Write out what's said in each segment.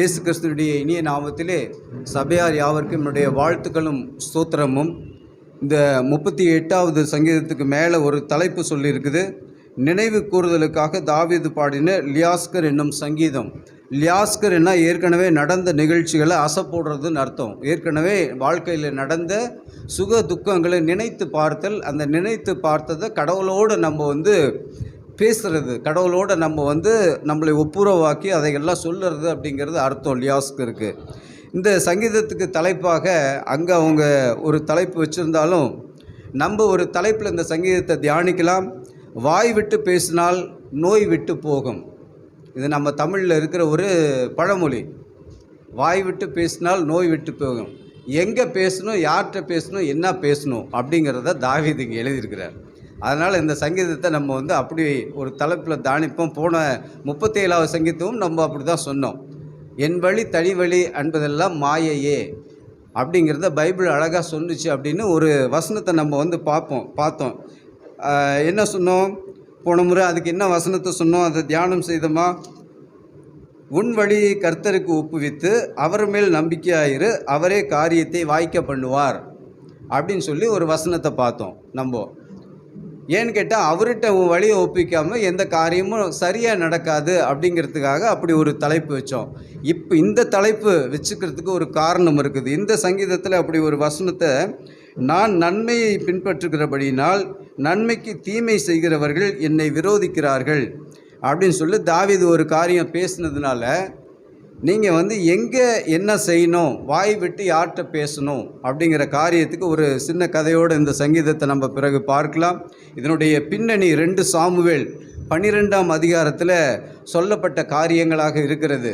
இயேசு கிறிஸ்துவினுடைய இனிய நாமத்திலே சபையார் யாவருக்கும் என்னுடைய வாழ்த்துக்களும் ஸ்தோத்திரமும். இந்த 38வது சங்கீதத்துக்கு மேலே ஒரு தலைப்பு சொல்லியிருக்குது. நினைவு கூறுதலுக்காக தாவீது பாடின லியாஸ்கர் என்னும் சங்கீதம். லியாஸ்கர் என்ன, ஏற்கனவே நடந்த நிகழ்ச்சிகளை அசைப்போடுறதுன்னு அர்த்தம். ஏற்கனவே வாழ்க்கையில் நடந்த சுக துக்கங்களை நினைத்து பார்த்தல், அந்த நினைத்து பார்த்ததை கடவுளோடு நம்ம பேசுகிறது, கடவுளோடு நம்ம நம்மளை ஒப்புரவாக்கி அதையெல்லாம் சொல்லுறது அப்படிங்கிறது அர்த்தம் லியாஸ்கருக்கு. இந்த சங்கீதத்துக்கு தலைப்பாக அங்கே அவங்க ஒரு தலைப்பு வச்சுருந்தாலும் நம்ம ஒரு தலைப்பில் இந்த சங்கீதத்தை தியானிக்கலாம். வாய் விட்டு பேசினால் நோய் விட்டு போகும். இது நம்ம தமிழில் இருக்கிற ஒரு பழமொழி. வாய் விட்டு பேசினால் நோய் விட்டு போகும். எங்கே பேசணும், யார்கிட்ட பேசணும், என்ன பேசணும் அப்படிங்கிறத தாவீது இங்கே எழுதியிருக்கிறார். அதனால் இந்த சங்கீதத்தை நம்ம அப்படி ஒரு தலைப்பில் தானிப்போம். போன 37வது சங்கீதமும் நம்ம அப்படி தான் சொன்னோம். என் வழி தனி வழி என்பதெல்லாம் மாயையே அப்படிங்கிறத பைபிள் அழகாக சொன்னிச்சு அப்படின்னு ஒரு வசனத்தை நம்ம பார்த்தோம். என்ன சொன்னோம் போன முறை? அதுக்கு என்ன வசனத்தை சொன்னோம், அதை தியானம் செய்தோமா? உன் வழியை கர்த்தருக்கு ஒப்புவித்து அவர் மேல் நம்பிக்கையாயிரு, அவரே காரியத்தை வாய்க்க பண்ணுவார் அப்படின்னு சொல்லி ஒரு வசனத்தை பார்த்தோம் நம்ம. ஏன்னு கேட்டால் அவர்கிட்ட உன் வழியை ஒப்பிக்காமல் எந்த காரியமும் சரியாக நடக்காது அப்படிங்கிறதுக்காக அப்படி ஒரு தலைப்பு வச்சோம். இப்போ இந்த தலைப்பு வச்சுக்கிறதுக்கு ஒரு காரணம் இருக்குது. இந்த சங்கீதத்தில் அப்படி ஒரு வசனத்தை, நான் நன்மையை பின்பற்றுகிறபடியினால் நன்மைக்கு தீமை செய்கிறவர்கள் என்னை விரோதிக்கிறார்கள் அப்படின்னு சொல்லி தாவீது ஒரு காரியம் பேசினதுனால, நீங்கள் எங்கே என்ன செய்யணும், வாய் விட்டு யார்கிட்ட பேசணும் அப்படிங்கிற காரியத்துக்கு ஒரு சின்ன கதையோடு இந்த சங்கீதத்தை நம்ம பிறகு பார்க்கலாம். இதனுடைய பின்னணி 2 சாமுவேல் 12ஆம் அதிகாரத்தில் சொல்லப்பட்ட காரியங்களாக இருக்கிறது.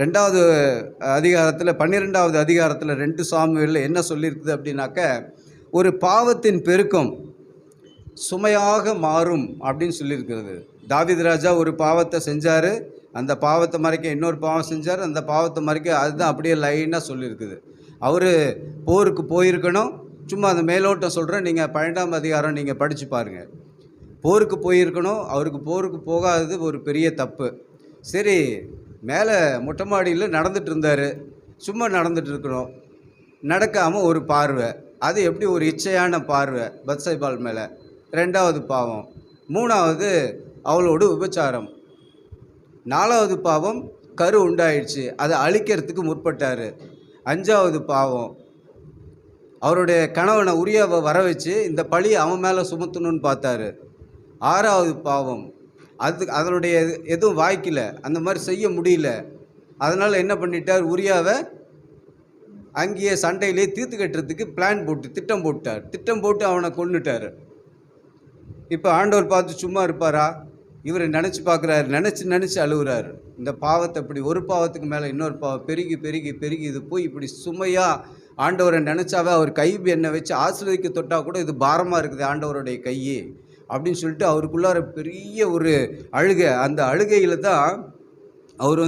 2வது அதிகாரத்தில் 12வது அதிகாரத்தில் 2 சாமுவேலில் என்ன சொல்லியிருக்குது அப்படின்னாக்க, ஒரு பாவத்தின் பெருக்கம் சுமையாக மாறும் அப்படின்னு சொல்லியிருக்கிறது. தாவீது ராஜா ஒரு பாவத்தை செஞ்சார், அந்த பாவத்தை மறைக்க இன்னொரு பாவம் செஞ்சார், அந்த பாவத்தை மறைக்க அதுதான் அப்படியே லைனாக சொல்லியிருக்குது. அவர் போருக்கு போயிருக்கணும். சும்மா அந்த மேலோட்டம் சொல்கிறேன், நீங்கள் 12ஆம் அதிகாரம் நீங்கள் படித்து பாருங்கள். போருக்கு போயிருக்கணும், அவருக்கு போருக்கு போகாதது ஒரு பெரிய தப்பு. சரி, மேலே மொட்டை மாடியில் நடந்துட்டு இருந்தார், சும்மா நடந்துட்டு இருக்கணும், நடக்காமல் ஒரு பார்வை. அது எப்படி ஒரு இச்சையான பார்வை பத்சேபாள் மேலே. 2வது பாவம். 3வது அவளோடு விபச்சாரம். 4வது பாவம் கரு உண்டாயிடுச்சு, அதை அழிக்கிறதுக்கு முற்பட்டார். 5வது பாவம் அவருடைய கணவனை உரியாவை வர வச்சு இந்த பழியை அவன் மேலே சுமத்தணும்னு பார்த்தாரு. 6வது பாவம் அதனுடைய எதுவும் வாய்க்கல, அந்த மாதிரி செய்ய முடியல. அதனால் என்ன பண்ணிட்டார், உரியாவை அங்கேயே சண்டையிலே தீர்த்து கட்டுறதுக்கு திட்டம் போட்டு அவனை கொன்னுட்டார். இப்போ ஆண்டவர் பார்த்து சும்மா இருப்பாரா? இவர் நினச்சி பார்க்குறாரு, நினச்சி அழுகுறாரு. இந்த பாவத்தை இப்படி ஒரு பாவத்துக்கு மேலே இன்னொரு பாவம் பெருகி பெருகி பெருகி இது போய் இப்படி சுமையாக ஆண்டவரை நினச்சாவே அவர் கை என்னை வச்சு ஆசீர்வதிக்க தொட்டால் கூட இது பாரமாக இருக்குது ஆண்டவருடைய கையே அப்படின்னு சொல்லிட்டு அவருக்குள்ளார பெரிய ஒரு அழுகை. அந்த அழுகையில் தான் அவர்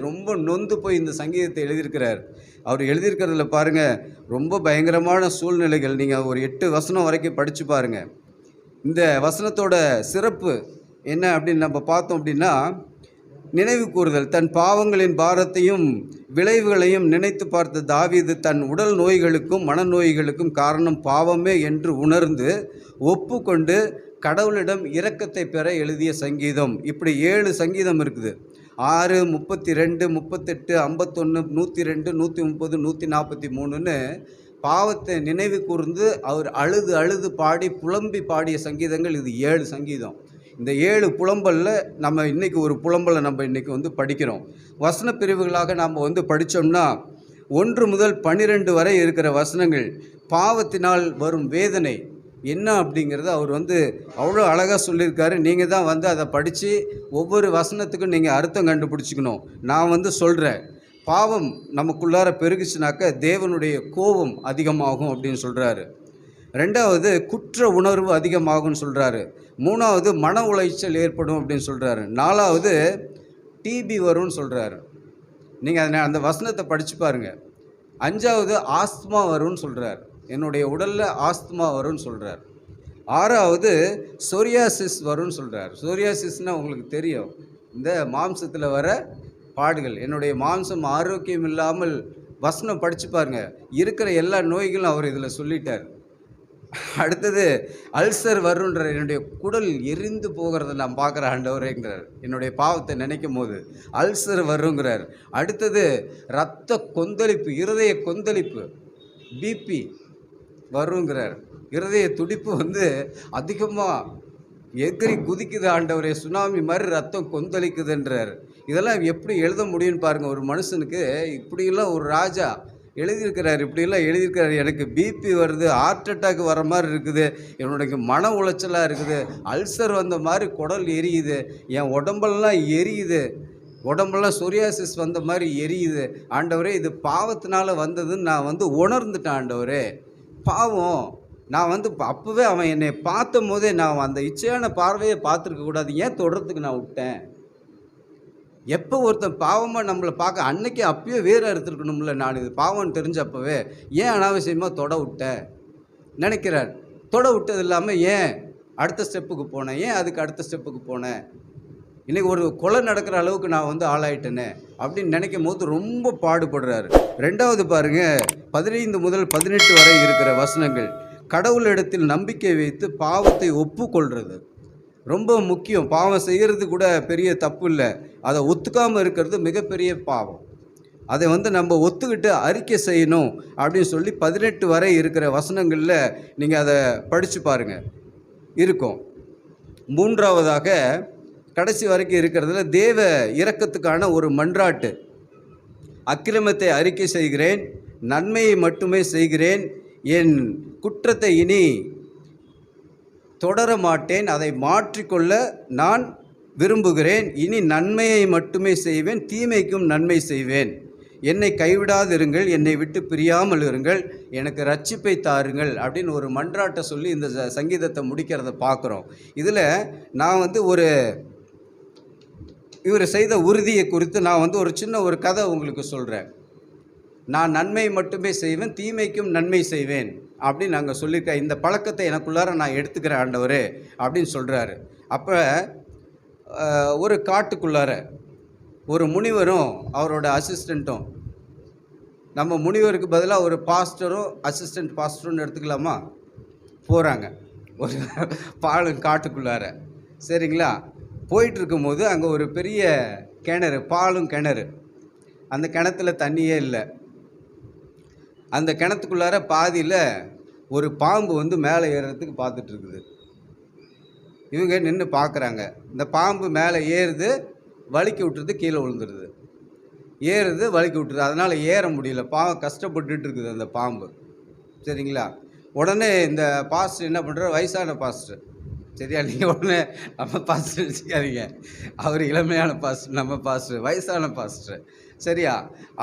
ரொம்ப நொந்து போய் இந்த சங்கீதத்தை எழுதியிருக்கிறார். அவர் எழுதியிருக்கிறதுல பாருங்கள், ரொம்ப பயங்கரமான சூழ்நிலைகள். நீங்கள் ஒரு 8 வசனம் வரைக்கும் படித்து பாருங்கள். இந்த வசனத்தோட சிறப்பு என்ன அப்படின்னு நம்ம பார்த்தோம் அப்படின்னா, நினைவு கூறுதல். தன் பாவங்களின் பாரத்தையும் விளைவுகளையும் நினைத்து பார்த்த தாவீது தன் உடல் நோய்களுக்கும் மனநோய்களுக்கும் காரணம் பாவமே என்று உணர்ந்து ஒப்புக்கொண்டு கடவுளிடம் இரக்கத்தை பெற எழுதிய சங்கீதம். இப்படி 7 சங்கீதம் இருக்குது. 6, 32, 38, 51, 102, 130, 143ன்னு பாவத்தை நினைவு கூர்ந்து அவர் அழுது பாடி புலம்பி பாடிய சங்கீதங்கள். இது 7 சங்கீதம். இந்த 7 புலம்பலில் நம்ம இன்றைக்கி ஒரு புலம்பலை நம்ம இன்றைக்கி படிக்கிறோம். வசன பிரிவுகளாக நாம் படித்தோம்னா 1 முதல் 12 வரை இருக்கிற வசனங்கள் பாவத்தினால் வரும் வேதனை என்ன அப்படிங்கிறத அவர் அவ்வளோ அழகாக சொல்லியிருக்காரு. நீங்கள் தான் அதை படித்து ஒவ்வொரு வசனத்துக்கும் நீங்கள் அர்த்தம் கண்டுபிடிச்சிக்கணும். நான் சொல்கிறேன், பாவம் நமக்குள்ளார பெருகுச்சுனாக்க தேவனுடைய கோபம் அதிகமாகும் அப்படின்னு சொல்கிறாரு. 2வது குற்ற உணர்வு அதிகமாகும்னு சொல்கிறாரு. 3வது மன உளைச்சல் ஏற்படும் அப்படின்னு சொல்கிறாரு. 4வது டிபி வரும்னு சொல்கிறாரு. நீங்கள் அந்த வசனத்தை படித்து பாருங்கள். 5வது ஆஸ்துமா வரும்னு சொல்கிறார். என்னுடைய உடலில் ஆஸ்துமா வரும்னு சொல்கிறார். 6வது சொரியாசிஸ் வரும்னு சொல்கிறார். சொரியாசிஸ்னால் உங்களுக்கு தெரியும், இந்த மாம்சத்தில் வர பாடுகள். என்னுடைய மாம்சம் ஆரோக்கியம் இல்லாமல் வசனம் படித்து பாருங்க, இருக்கிற எல்லா நோய்களும் அவர் இதில் சொல்லிட்டார். அடுத்தது அல்சர் வருன்றார். என்னுடைய குடல் எரிந்து போகிறத நான் பார்க்குற ஆண்டவரேங்கிறார். என்னுடைய பாவத்தை நினைக்கும் போது அல்சர் வருங்கிறார். அடுத்தது இரத்த கொந்தளிப்பு, இருதய கொந்தளிப்பு, பிபி வருங்கிறார். இருதய துடிப்பு அதிகமாக எகிரி குதிக்குது ஆண்டவரே, சுனாமி மாதிரி ரத்தம் கொந்தளிக்குதுன்றார். இதெல்லாம் எப்படி எழுத முடியும்னு பாருங்கள். ஒரு மனுஷனுக்கு இப்படியெல்லாம் ஒரு ராஜா எழுதியிருக்கிறார், இப்படியெல்லாம் எழுதியிருக்கிறார். எனக்கு பிபி வருது, ஹார்ட் அட்டாக் வர மாதிரி இருக்குது, என்னுடைய மன உளைச்சலாக இருக்குது, அல்சர் வந்த மாதிரி குடல் எரியுது, என் உடம்பெல்லாம் எரியுது, உடம்பெல்லாம் சொரியாசிஸ் வந்த மாதிரி எரியுது. ஆண்டவரே, இது பாவத்தினால வந்ததுன்னு நான் உணர்ந்துட்டேன் ஆண்டவரே. பாவம் நான் அப்போவே அவன் என்னை பார்த்த போதே நான் அந்த இச்சையான பார்வையை பார்த்துருக்க கூடாது, ஏன் தொடர்றதுக்கு நான் விட்டேன்? எப்போ ஒருத்தன் பாவமாக நம்மளை பார்க்க அன்னைக்கு அப்பயே வேறு எடுத்துருக்கணும்ல, நான் இது பாவம்னு தெரிஞ்சப்பவே ஏன் அனாவசியமாக தொட விட்டேன் நினைக்கிறார். தொட விட்டது இல்லாமல் ஏன் அடுத்த ஸ்டெப்புக்கு போனேன், ஏன் அதுக்கு அடுத்த ஸ்டெப்புக்கு போனேன், இன்றைக்கி ஒரு கொலை நடக்கிற அளவுக்கு நான் ஆளாயிட்டேனே அப்படின்னு நினைக்கும் போது ரொம்ப பாடுபடுறாரு. ரெண்டாவது பாருங்கள், 15 முதல் 18 வரை இருக்கிற வசனங்கள். கடவுளிடத்தில் நம்பிக்கை வைத்து பாவத்தை ஒப்புக்கொள்வது ரொம்ப முக்கியம். பாவம் செய்கிறது கூட பெரிய தப்பு இல்லை, அதை ஒத்துக்காமல் இருக்கிறது மிகப்பெரிய பாவம். அதை நம்ம ஒத்துக்கிட்டு அறிக்கை செய்யணும் அப்படின்னு சொல்லி 18 வரை இருக்கிற வசனங்களில் நீங்கள் அதை படித்து பாருங்கள், இருக்கும். மூன்றாவதாக கடைசி வரைக்கும் இருக்கிறதுல தேவ இரக்கத்துக்கான ஒரு மன்றாட்டு. அக்கிரமத்தை அறிக்கை செய்கிறேன், நன்மையை மட்டுமே செய்கிறேன், என் குற்றத்தை இனி தொடர மாட்டேன், அதை மாற்றிக்கொள்ள நான் விரும்புகிறேன், இனி நன்மையை மட்டுமே செய்வேன், தீமைக்கும் நன்மை செய்வேன், என்னை கைவிடாதிருங்கள், என்னை விட்டு பிரியாமல் இருங்கள், எனக்கு ரட்சிப்பை தாருங்கள் அப்படின்னு ஒரு மன்றாட்டை சொல்லி இந்த சங்கீதத்தை முடிக்கிறத பார்க்குறோம். இதில் நான் இவர் செய்த உறுதியை குறித்து நான் ஒரு சின்ன ஒரு கதை உங்களுக்கு சொல்கிறேன். நான் நன்மை மட்டுமே செய்வேன், தீமைக்கும் நன்மை செய்வேன் அப்படின்னு நாங்கள் சொல்லியிருக்கேன். இந்த பழக்கத்தை எனக்குள்ளார நான் எடுத்துக்கிறேன் ஆண்டவரே அப்படின்னு சொல்கிறாரு. அப்போ ஒரு காட்டுக்குள்ளார ஒரு முனிவரும் அவரோட அசிஸ்டண்ட்டும், நம்ம முனிவருக்கு பதிலாக ஒரு பாஸ்டரும் அசிஸ்டண்ட் பாஸ்டரும் எடுத்துக்கலாமா, போகிறாங்க ஒரு காட்டுக்குள்ளார. சரிங்களா? போயிட்டு இருக்கும்போது அங்கே ஒரு பெரிய கிணறு, கிணறு. அந்த கிணத்துல தண்ணியே இல்லை. அந்த கிணத்துக்குள்ளார பாதியில் ஒரு பாம்பு மேலே ஏறுறதுக்கு பார்த்துட்ருக்குது. இவங்க நின்று பார்க்குறாங்க. இந்த பாம்பு மேலே ஏறுது, வலிக்கி விட்டுறது, கீழே விழுந்துடுது, ஏறுது, வலிக்கி விட்டுருது. அதனால் ஏற முடியல, பாவம் கஷ்டப்பட்டுட்டு இருக்குது அந்த பாம்பு. சரிங்களா? உடனே இந்த பாஸ்டர் என்ன பண்ணுறாரு, வயசான பாஸ்டர், சரியா, நீங்கள் உடனே நம்ம பாஸ்டர் வச்சுக்காதீங்க, அவர் இளமையான பாஸ்டர், நம்ம பாஸ்டர் வயசான பாஸ்டர், சரியா,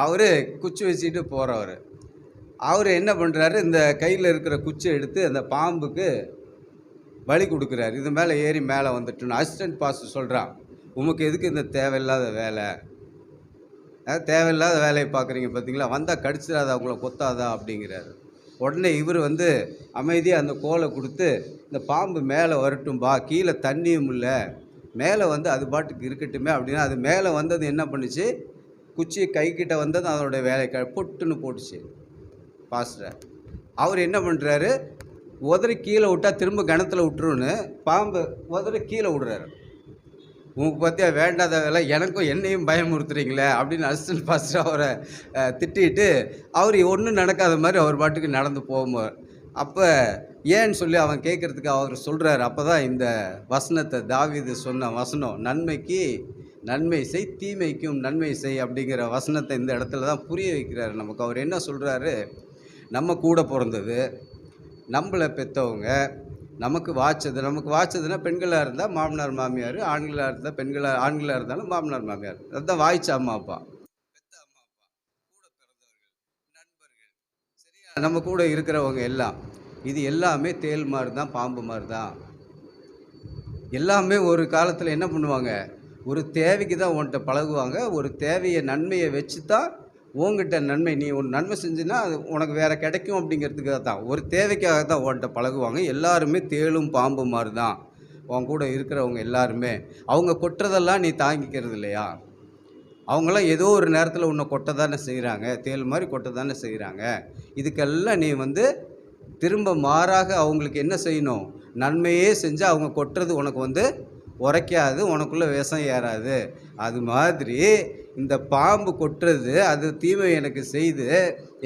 அவர் குச்சி வச்சுட்டு போகிறவர். அவர் என்ன பண்ணுறாரு, இந்த கையில் இருக்கிற குச்சி எடுத்து அந்த பாம்புக்கு வழி கொடுக்குறாரு, இது மேலே ஏறி மேலே வந்துட்டுன்னு. அசிஸ்டன்ட் பாஸ்டர் சொல்கிறான், உமக்கு எதுக்கு இந்த தேவையில்லாத வேலை, தேவையில்லாத வேலையை பார்க்குறீங்க பார்த்தீங்களா, வந்தால் கடிச்சிடாதா, அவங்கள கொத்தாதா அப்படிங்கிறாரு. உடனே இவர் அமைதியாக அந்த கோலை கொடுத்து, இந்த பாம்பு மேலே வரட்டும்பா, கீழே தண்ணியும் இல்லை, மேலே அது பாட்டுக்கு இருக்கட்டுமே அப்படின்னா, அது மேலே வந்தது என்ன பண்ணுச்சு, குச்சி கைக்கிட்ட வந்தது அதோட வேலை பொட்டுன்னு போட்டுச்சு பாஸ்டர். அவர் என்ன பண்ணுறாரு, உதறி கீழே விட்டால் திரும்ப கிணத்துல விட்டுருன்னு பாம்பு உதறி கீழே விடுறாரு. உங்களுக்கு பார்த்தியா வேண்டாத வேலை, எனக்கும் என்னையும் பயமுறுத்துறீங்களே அப்படின்னு அசிஸ்டன்ட் பாஸ்டர் அவரை திட்டிட்டு, அவர் ஒன்றும் நடக்காத மாதிரி அவர் பாட்டுக்கு நடந்து போகும்போது, அப்போ ஏன்னு சொல்லி அவன் கேட்குறதுக்கு அவர் சொல்கிறார். அப்போ தான் இந்த வசனத்தை, தாவீது சொன்ன வசனம், நன்மைக்கு நன்மை செய், தீமைக்கும் நன்மை செய் அப்படிங்கிற வசனத்தை இந்த இடத்துல தான் புரிய வைக்கிறார் நமக்கு. அவர் என்ன சொல்கிறாரு, நம்ம கூட பிறந்தது, நம்மளை பெற்றவங்க, நமக்கு வாய்ச்சதுன்னா பெண்களாக இருந்தால் மாமனார் மாமியார், ஆண்களாக இருந்தால் ஆண்களாக இருந்தாலும் மாமனார் மாமியார், அதுதான் வாய்ச்ச அம்மா அப்பா, பெத்த அம்மா அப்பா, கூட பிறந்தவர்கள், நண்பர்கள், சரியா, நம்ம கூட இருக்கிறவங்க எல்லாம், இது எல்லாமே தேள் மாதிரி தான், பாம்பு மாதிரி தான். எல்லாமே ஒரு காலத்தில் என்ன பண்ணுவாங்க, ஒரு தேவைக்கு தான் உன்கிட்ட பழகுவாங்க, ஒரு தேவையை நன்மையை வச்சு தான் உங்ககிட்ட நன்மை, நீ ஒரு நன்மை செஞ்சுன்னா அது உனக்கு வேறு கிடைக்கும் அப்படிங்கிறதுக்காக தான், ஒரு தேவைக்காக தான் உன்கிட்ட பழகுவாங்க. எல்லாருமே தேளும் பாம்பு மாதிரி தான் உன் கூட இருக்கிறவங்க எல்லாருமே. அவங்க கொட்டுறதெல்லாம் நீ தாங்கிக்கிறது இல்லையா, அவங்களாம் ஏதோ ஒரு நேரத்தில் உன்னை கொட்ட தானே செய்கிறாங்க, தேள் மாதிரி கொட்ட தானே செய்கிறாங்க. இதுக்கெல்லாம் நீ வந்து திரும்ப மாறாக அவங்களுக்கு என்ன செய்யணும்? நன்மையே செஞ்சு அவங்க கொட்டுறது உனக்கு வந்து உரைக்காது, உனக்குள்ளே விஷம் ஏறாது. அது மாதிரி இந்த பாம்பு கொட்டுறது அது தீமை எனக்கு செய்து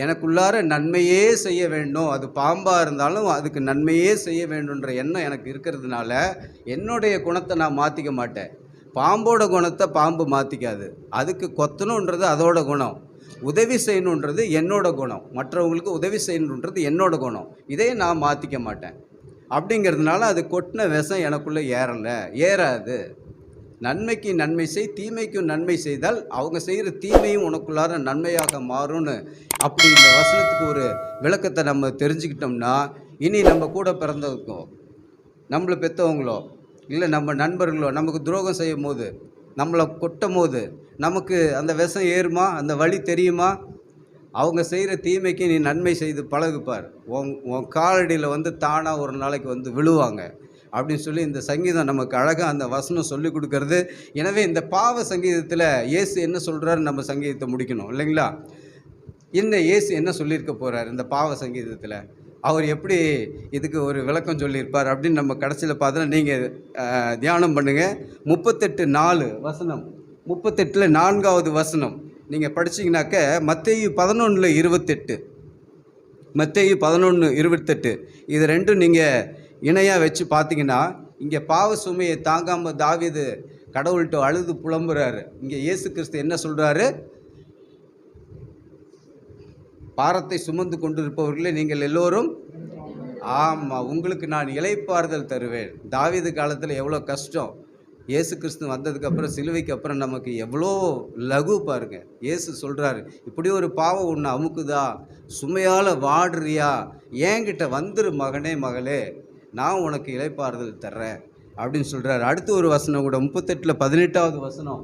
எனக்குள்ளார நன்மையே செய்ய வேண்டும், அது பாம்பாக இருந்தாலும் அதுக்கு நன்மையே செய்ய வேண்டுன்ற எண்ணம் எனக்கு இருக்கிறதுனால என்னுடைய குணத்தை நான் மாற்றிக்க மாட்டேன். பாம்போட குணத்தை பாம்பு மாற்றிக்காது. அதுக்கு கொத்தணுன்றது அதோட குணம், உதவி செய்யணுன்றது என்னோட குணம், மற்றவங்களுக்கு உதவி செய்யணுன்றது என்னோட குணம். இதையே நான் மாற்றிக்க மாட்டேன். அப்படிங்கிறதுனால அது கொட்டின விஷம் எனக்குள்ளே ஏறாது. நன்மைக்கு நன்மை செய், தீமைக்கும் நன்மை செய்தால் அவங்க செய்கிற தீமையும் உனக்குள்ளார நன்மையாக மாறும்னு அப்படி இந்த வசனத்துக்கு ஒரு விளக்கத்தை நம்ம தெரிஞ்சுக்கிட்டோம்னா, இனி நம்ம கூட பிறந்தவங்களுக்கோ நம்மளை பெற்றவங்களோ இல்லை நம்ம நண்பர்களோ நமக்கு துரோகம் செய்யும் போது, நம்மளை கொட்டும் போது நமக்கு அந்த விஷம் ஏறுமா? அந்த வழி தெரியுமா? அவங்க செய்கிற தீமைக்கு நீ நன்மை செய்து பழகுப்பார், உன் காலடியில் வந்து தானாக ஒரு நாளைக்கு வந்து விழுவாங்க அப்படின்னு சொல்லி இந்த சங்கீதம் நமக்கு அழகாக அந்த வசனம் சொல்லி கொடுக்கறது. எனவே இந்த பாவ சங்கீதத்தில் இயேசு என்ன சொல்கிறாரு, நம்ம சங்கீதத்தை முடிக்கணும் இல்லைங்களா? இயேசு என்ன சொல்லியிருக்க போகிறார் இந்த பாவ சங்கீதத்தில், அவர் எப்படி இதுக்கு ஒரு விளக்கம் சொல்லியிருப்பார் அப்படின்னு நம்ம கடைசியில் பார்த்தோன்னா நீங்கள் தியானம் பண்ணுங்கள். 38:4 வசனம், 38 4வது வசனம் நீங்கள் படிச்சிங்கனாக்க மத்தேயு 11:28, மத்தேயு 11:28 இது ரெண்டும் நீங்கள் இணையாக வச்சு பார்த்தீங்கன்னா, இங்கே பாவ சுமையை தாங்காமல் தாவீது கடவுள்கிட்ட அழுது புலம்புறாரு. இங்கே இயேசு கிறிஸ்து என்ன சொல்கிறாரு? பாரத்தை சுமந்து கொண்டிருப்பவர்களே நீங்கள் எல்லோரும், ஆமாம், உங்களுக்கு நான் இளைப்பாறுதல் தருவேன். தாவீது காலத்தில் எவ்வளோ கஷ்டம், இயேசு கிறிஸ்து வந்ததுக்கப்புறம் சிலுவைக்கு அப்புறம் நமக்கு எவ்வளோ லகு பாருங்கள். இயேசு சொல்கிறாரு, இப்படி ஒரு பாவம் ஒன்று அமுக்குதா, சுமையால் வாடுறியா, என்கிட்ட வந்துரு மகனே மகளே, நான் உனக்கு இளைப்பாறுதல் தர்றேன் அப்படின்னு சொல்கிறாரு. அடுத்து ஒரு வசனம் கூட 38:18வது வசனம்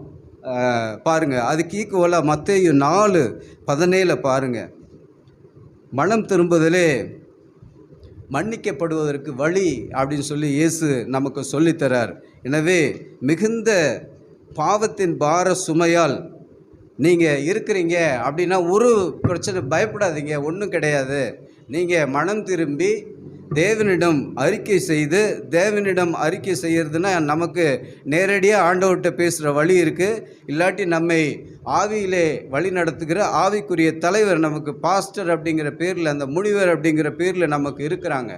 பாருங்கள். அதுக்கு ஈக்குவலாக மத்தேயு 4:17 பாருங்கள். மனம் திரும்புதலே மன்னிக்கப்படுவதற்கு வழி அப்படின்னு சொல்லி இயேசு நமக்கு சொல்லித்தரார். எனவே மிகுந்த பாவத்தின் பார சுமையால் நீங்கள் இருக்கிறீங்க அப்படின்னா ஒரு பிரச்சனை, பயப்படாதீங்க, ஒன்றும் கிடையாது. நீங்கள் மனம் திரும்பி தேவனிடம் அறிக்கை செய்து, தேவனிடம் அறிக்கை செய்கிறதுனா நமக்கு நேரடியாக ஆண்டவர்கிட்ட பேசுகிற வழி இருக்குது. இல்லாட்டி நம்மை ஆவியிலே வழி நடத்துகிற ஆவிக்குரிய தலைவர் நமக்கு பாஸ்டர் அப்படிங்கிற பேரில், அந்த முனிவர் அப்படிங்கிற பேரில் நமக்கு இருக்கிறாங்க.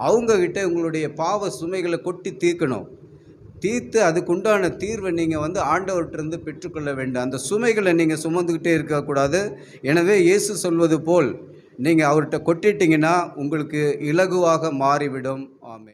அவங்கக்கிட்ட உங்களுடைய பாவ சுமைகளை கொட்டி தீர்க்கணும். தீர்த்து அதுக்குண்டான தீர்வை நீங்கள் வந்து ஆண்டவர்கிட்டருந்து பெற்றுக்கொள்ள வேண்டும். அந்த சுமைகளை நீங்கள் சுமந்துக்கிட்டே இருக்கக்கூடாது. எனவே இயேசு சொல்வது போல் நீங்கள் அவர்கிட்ட கொட்டிட்டிங்கன்னா உங்களுக்கு இலகுவாக மாறிவிடும். ஆமென்.